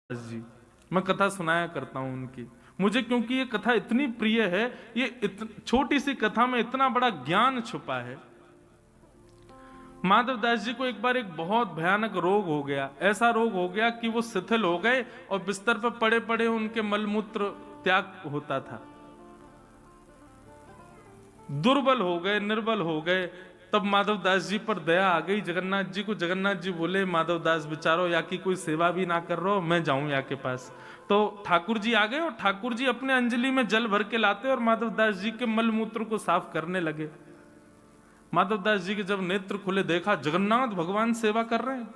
जी, मैं कथा सुनाया करता हूं उनकी। मुझे क्योंकि ये कथा इतनी प्रिय है, ये छोटी सी कथा में इतना बड़ा ज्ञान छुपा है। माधव दास जी को एक बार एक बहुत भयानक रोग हो गया। ऐसा रोग हो गया कि वो शिथिल हो गए और बिस्तर पर पड़े पड़े उनके मलमूत्र त्याग होता था। दुर्बल हो गए, निर्बल हो गए। तब माधव दास जी पर दया आ गई जगन्नाथ जी को। जगन्नाथ जी बोले, माधव दास बेचारो या की कोई सेवा भी ना कर रहो, मैं जाऊं या के पास। तो ठाकुर जी आ गए और ठाकुर जी अपने अंजलि में जल भर के लाते और माधव दास जी के मलमूत्र को साफ करने लगे। माधव दास जी के जब नेत्र खुले, देखा जगन्नाथ भगवान सेवा कर रहे हैं।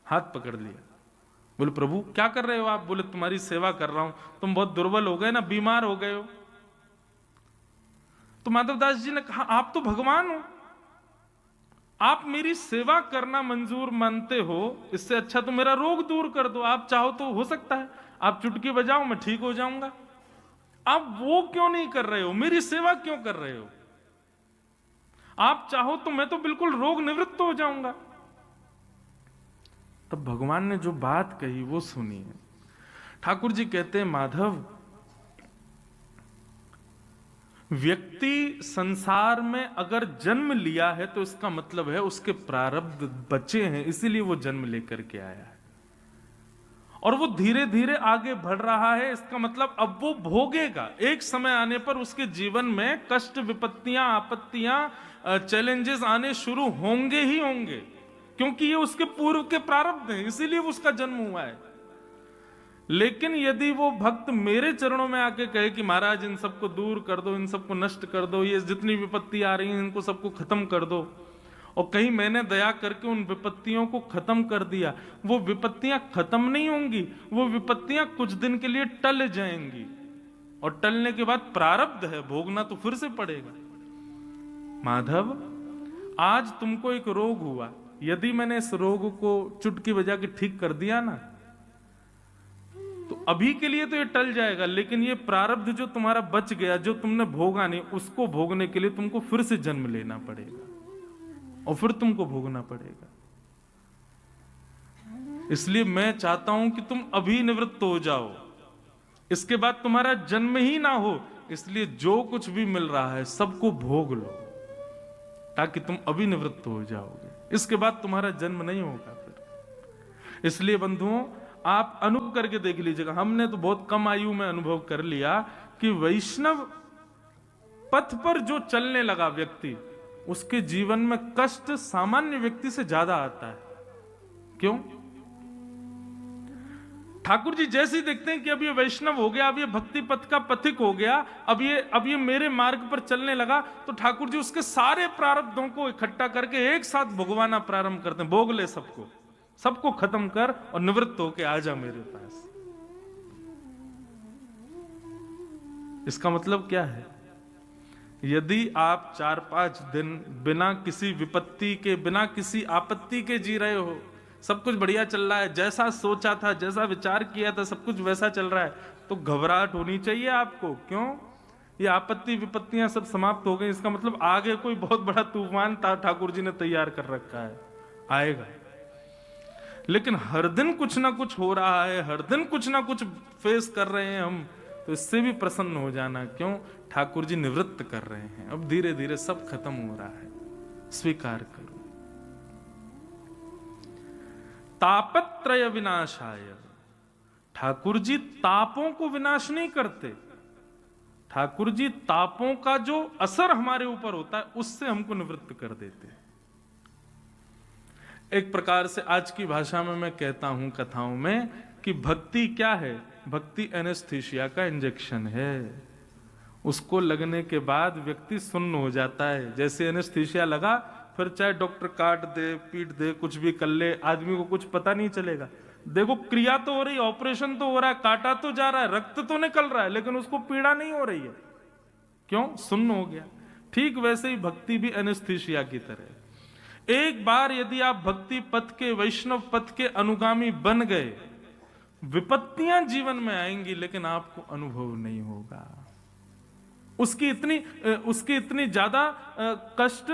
हाथ पकड़ लिया, बोले प्रभु क्या कर रहे हो आप? बोले तुम्हारी सेवा कर रहा हूं, तुम बहुत दुर्बल हो गए ना, बीमार हो गए हो। तो माधव दास जी ने कहा, आप तो भगवान हो, आप मेरी सेवा करना मंजूर मानते हो, इससे अच्छा तो मेरा रोग दूर कर दो। आप चाहो तो हो सकता है आप चुटकी बजाओ, मैं ठीक हो जाऊंगा। आप वो क्यों नहीं कर रहे हो? मेरी सेवा क्यों कर रहे हो? आप चाहो तो मैं तो बिल्कुल रोग निवृत्त हो जाऊंगा। तब भगवान ने जो बात कही वो सुनिए। ठाकुर जी कहते हैं, माधव, व्यक्ति संसार में अगर जन्म लिया है तो इसका मतलब है उसके प्रारब्ध बचे हैं, इसीलिए वो जन्म लेकर के आया है। और वो धीरे धीरे आगे बढ़ रहा है, इसका मतलब अब वो भोगेगा। एक समय आने पर उसके जीवन में कष्ट, विपत्तियां, आपत्तियां, चैलेंजेस आने शुरू होंगे ही होंगे, क्योंकि ये उसके पूर्व के प्रारब्ध हैं, इसीलिए उसका जन्म हुआ है। लेकिन यदि वो भक्त मेरे चरणों में आके कहे कि महाराज इन सबको दूर कर दो, इन सबको नष्ट कर दो, ये जितनी विपत्ति आ रही है इनको सबको खत्म कर दो, और कहीं मैंने दया करके उन विपत्तियों को खत्म कर दिया, वो विपत्तियां खत्म नहीं होंगी, वो विपत्तियां कुछ दिन के लिए टल जाएंगी, और टलने के बाद प्रारब्ध है, भोगना तो फिर से पड़ेगा। माधव, आज तुमको एक रोग हुआ, यदि मैंने इस रोग को चुटकी बजा के ठीक कर दिया ना, तो अभी के लिए तो ये टल जाएगा, लेकिन ये प्रारब्ध जो तुम्हारा बच गया, जो तुमने भोगा नहीं, उसको भोगने के लिए तुमको फिर से जन्म लेना पड़ेगा और फिर तुमको भोगना पड़ेगा। इसलिए मैं चाहता हूं कि तुम अभी निवृत्त हो जाओ, इसके बाद तुम्हारा जन्म ही ना हो। इसलिए जो कुछ भी मिल रहा है सबको भोग लो, ताकि तुम अभी निवृत्त हो जाओगे, इसके बाद तुम्हारा जन्म नहीं होगा फिर। इसलिए बंधुओं, आप अनुभव करके देख लीजिएगा। हमने तो बहुत कम आयु में अनुभव कर लिया कि वैष्णव पथ पर जो चलने लगा व्यक्ति, उसके जीवन में कष्ट सामान्य व्यक्ति से ज्यादा आता है। क्यों? ठाकुर जी जैसे ही देखते हैं कि अब ये वैष्णव हो गया, अब ये भक्ति पथ का पथिक हो गया, अब ये मेरे मार्ग पर चलने लगा, तो ठाकुर जी उसके सारे प्रारब्धों को इकट्ठा करके एक साथ भोगवाना प्रारंभ करते हैं। भोग ले सबको, सबको खत्म कर और निवृत्त होके आ जा मेरे पास। इसका मतलब क्या है? यदि आप 4-5 दिन बिना किसी विपत्ति के, बिना किसी आपत्ति के जी रहे हो, सब कुछ बढ़िया चल रहा है, जैसा सोचा था, जैसा विचार किया था, सब कुछ वैसा चल रहा है, तो घबराहट होनी चाहिए आपको। क्यों? ये आपत्ति विपत्तियां सब समाप्त हो गई, इसका मतलब आगे कोई बहुत बड़ा तूफान ठाकुर जी ने तैयार कर रखा है, आएगा। लेकिन हर दिन कुछ ना कुछ हो रहा है, हर दिन कुछ ना कुछ फेस कर रहे हैं हम, तो इससे भी प्रसन्न हो जाना। क्यों? ठाकुर जी निवृत्त कर रहे हैं, अब धीरे धीरे सब खत्म हो रहा है, स्वीकार करो। तापत्रय विनाशाय, ठाकुर जी तापों को विनाश नहीं करते। ठाकुर जी तापों का जो असर हमारे ऊपर होता है उससे हमको निवृत्त कर देते हैं। एक प्रकार से आज की भाषा में मैं कहता हूं कथाओं में कि भक्ति क्या है? भक्ति एनेस्थीसिया का इंजेक्शन है। उसको लगने के बाद व्यक्ति सुन्न हो जाता है। जैसे एनेस्थीसिया लगा, फिर चाहे डॉक्टर काट दे, पीट दे, कुछ भी कर ले, आदमी को कुछ पता नहीं चलेगा। देखो, क्रिया तो हो रही, ऑपरेशन तो हो रहा है, काटा तो जा रहा है, रक्त तो निकल रहा है, लेकिन उसको पीड़ा नहीं हो रही है। क्यों? सुन्न हो गया। ठीक वैसे ही भक्ति भी एनेस्थीसिया की तरह। एक बार यदि आप भक्ति पथ के, वैष्णव पथ के अनुगामी बन गए, विपत्तियां जीवन में आएंगी लेकिन आपको अनुभव नहीं होगा। उसकी इतनी ज्यादा कष्ट